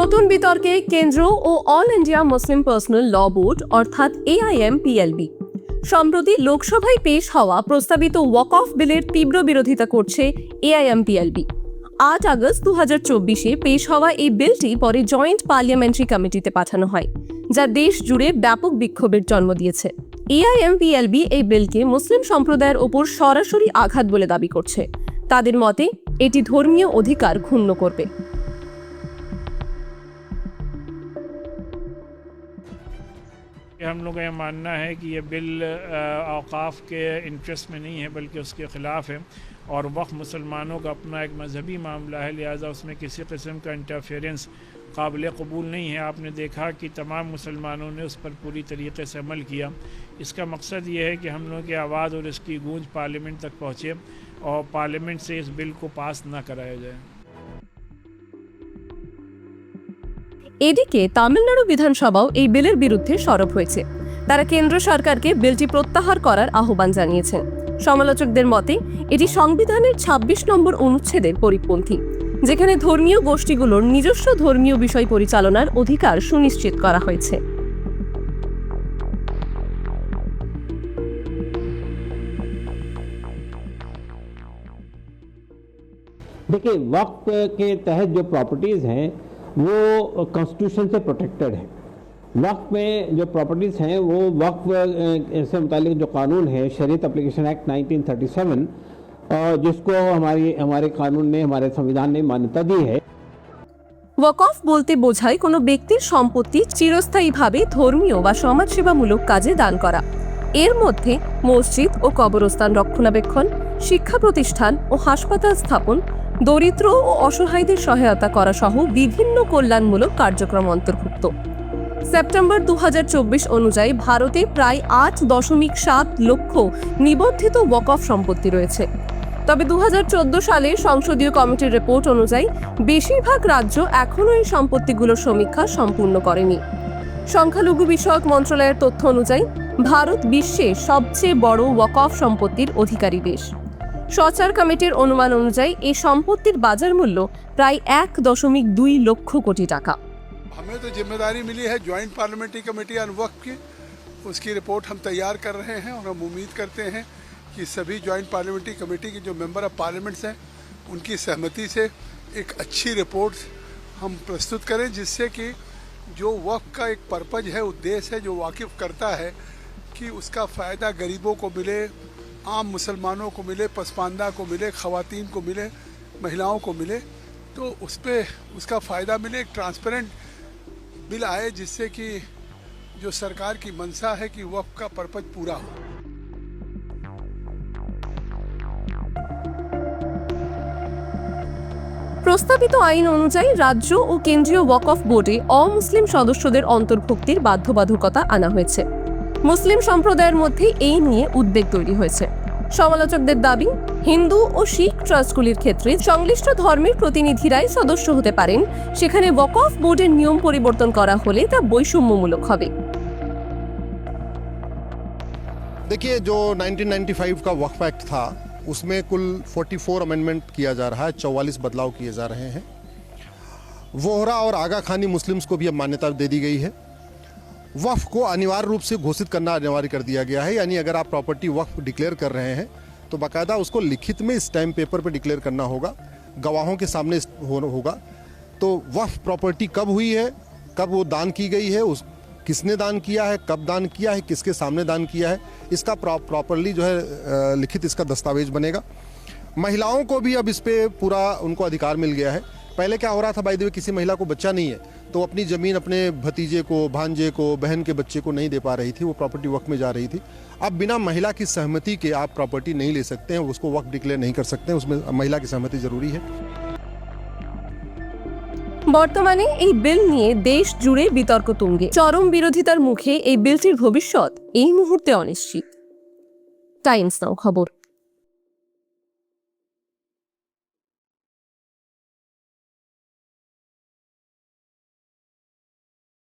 নতুন বিতর্কে কেন্দ্র ও অল ইন্ডিয়া মুসলিম পার্সোনাল ল বোর্ড অর্থাৎ AIMPLB সম্প্রতি লোকসভায় পেশ হওয়া প্রস্তাবিত ওয়াকফ বিলের তীব্র বিরোধিতা করছে AIMPLB। 8 আগস্ট 2024-এ পেশ হওয়া এই বিলটি পরে জয়েন্ট পার্লামেন্টারি কমিটিতে পাঠানো হয়, যা দেশ জুড়ে ব্যাপক বিক্ষোভের জন্ম দিয়েছে। AIMPLB এই বিলকে মুসলিম সম্প্রদায়ের ওপর সরাসরি আঘাত বলে দাবি করছে। তাদের মতে এটি ধর্মীয় অধিকার ক্ষুণ্ণ করবে। हम लोग का यह मानना है कि ये बिल औक़ाफ़ के इंटरेस्ट में नहीं है बल्कि उसके ख़िलाफ़ है और वक़्फ़ मुसलमानों का अपना एक मजहबी मामला है, लिहाजा उसमें किसी किस्म का इंटरफेरेंस काबिल कबूल नहीं है। आपने देखा कि तमाम मुसलमानों ने उस पर पूरी तरीके से अमल किया। इसका मकसद ये है कि हम लोगों की आवाज़ और इसकी गूंज पार्लियामेंट तक पहुँचे और पार्लियामेंट से इस बिल को पास ना कराया जाए। এদিকে তামিলনাড়ু বিধানসভাও এই বিলের বিরুদ্ধে সরব হয়েছে। তারা কেন্দ্র সরকারকে বিলটি প্রত্যাহার করার আহ্বান জানিয়েছেন। সমালোচকদের মতে এটি সংবিধানের 26 নম্বর অনুচ্ছেদের পরিপন্থী, যেখানে ধর্মীয় গোষ্ঠীগুলোর নিজস্ব ধর্মীয় বিষয় পরিচালনার অধিকার সুনিশ্চিত করা হয়েছে। देखिए, वक्फ के तहत जो प्रॉपर्टीज़ हैं वो कॉन्स्टिट्यूशन से प्रोटेक्टेड है। वक्फ में जो प्रॉपर्टीज़ हैं वो वक्फ से मुतालिक जो कानून है शरीयत एप्लीकेशन एक्ट 1937 जिसको हमारे कानून ने, हमारे संविधान ने मान्यता दी है। ওয়াকফ বলতে বোঝায় কোনো ব্যক্তির সম্পত্তি চিরস্থায়ীভাবে ধর্মীয় বা সমাজসেবামূলক কাজে দান করা। এর মধ্যে মসজিদ ও কবরস্থান রক্ষণাবেক্ষণ, শিক্ষা প্রতিষ্ঠান ও হাসপাতাল স্থাপন, দরিদ্র ও অসহায়দের সহায়তা করা সহ বিভিন্ন কল্যাণমূলক কার্যক্রম অন্তর্ভুক্ত। সেপ্টেম্বর 2024 অনুযায়ী ভারতে প্রায় 8.7 লক্ষ নিবন্ধিত ওয়াকফ সম্পত্তি রয়েছে। তবে 2014 সালে সংসদীয় কমিটির রিপোর্ট অনুযায়ী বেশিরভাগ রাজ্য এখনও এই সম্পত্তিগুলোর সমীক্ষা সম্পূর্ণ করেনি। সংখ্যালঘু বিষয়ক মন্ত্রণালয়ের তথ্য অনুযায়ী ভারত বিশ্বের সবচেয়ে বড় ওয়াকফ সম্পত্তির অধিকারী দেশ। সরকার কমিটির অনুমান অনুযায়ী এই সম্পত্তির বাজার মূল্য প্রায় 1.2 লক্ষ কোটি টাকা। हमें तो जिम्मेदारी मिली है ज्वाइंट पार्लियामेंट्री कमेटी ऑन वक्फ की, उसकी रिपोर्ट हम तैयार कर रहे हैं और हम उम्मीद करते हैं कि सभी ज्वाइंट पार्लियामेंट्री कमेटी के जो मेंबर ऑफ पार्लियामेंट्स हैं उनकी सहमति से एक अच्छी रिपोर्ट हम प्रस्तुत करें, जिससे कि जो वक्फ का एक पर्पज है, उद्देश्य है, जो वाकिफ़ करता है कि उसका फ़ायदा गरीबों को मिले, आम मुसलमानों को मिले, पसमानदा को मिले, ख़वातीन को मिले, महिलाओं को मिले, तो उस पर उसका फ़ायदा मिले। एक ट्रांसपेरेंट बिल आए जिससे कि जो सरकार की मंशा है कि वक्फ का पर्पज पूरा हो। প্রস্তাবিত আইন অনুযায়ী রাজ্য ও কেন্দ্রীয় ওয়াকফ বোর্ডে অমুসলিম সদস্যদের অন্তর্ভুক্তির বাধ্যবাধকতা আনা হয়েছে। মুসলিম সম্প্রদায়ের মধ্যে এই নিয়ে উদ্বেগ তৈরি হয়েছে। সমালোচকদের দাবি, হিন্দু ও শিখ ট্রাস্টগুলির ক্ষেত্রে সংশ্লিষ্ট ধর্মের প্রতিনিধিরাই সদস্য হতে পারেন, সেখানে ওয়াকফ বোর্ডের নিয়ম পরিবর্তন করা হলে তা বৈষম্যমূলক হবে। देखिए, जो 1995 का वक्फ एक्ट था उसमें कुल 44 अमेंडमेंट किया जा रहा है, 44 बदलाव किए जा रहे हैं। वोहरा और आगा खानी मुस्लिम्स को भी अब मान्यता दे दी गई है। वक्फ को अनिवार्य रूप से घोषित करना अनिवार्य कर दिया गया है, यानी अगर आप प्रॉपर्टी वक्फ डिक्लेयर कर रहे हैं तो बाकायदा उसको लिखित में स्टैम्प पेपर पर डिक्लेयर करना होगा, गवाहों के सामने होगा। तो वक्फ प्रॉपर्टी कब हुई है, कब वो दान की गई है, किसने दान किया है, कब दान किया है, किसके सामने दान किया है, इसका प्रॉपरली जो है लिखित इसका दस्तावेज बनेगा। महिलाओं को भी अब इस पर पूरा उनको अधिकार मिल गया है। पहले क्या हो रहा था, बाय द वे किसी महिला को बच्चा नहीं है तो अपनी ज़मीन अपने भतीजे को, भांजे को, बहन के बच्चे को नहीं दे पा रही थी, वो प्रॉपर्टी वक्फ में जा रही थी। अब बिना महिला की सहमति के आप प्रॉपर्टी नहीं ले सकते हैं, उसको वक्फ डिक्लेयर नहीं कर सकते हैं, उसमें महिला की सहमति ज़रूरी है। বর্তমানে এই বিল নিয়ে দেশ জুড়ে বিতর্ক তুঙ্গে। চরম বিরোধিতার মুখে এই বিলটির ভবিষ্যৎ এই মুহূর্তে অনিশ্চিত। টাইমস নাও খবর।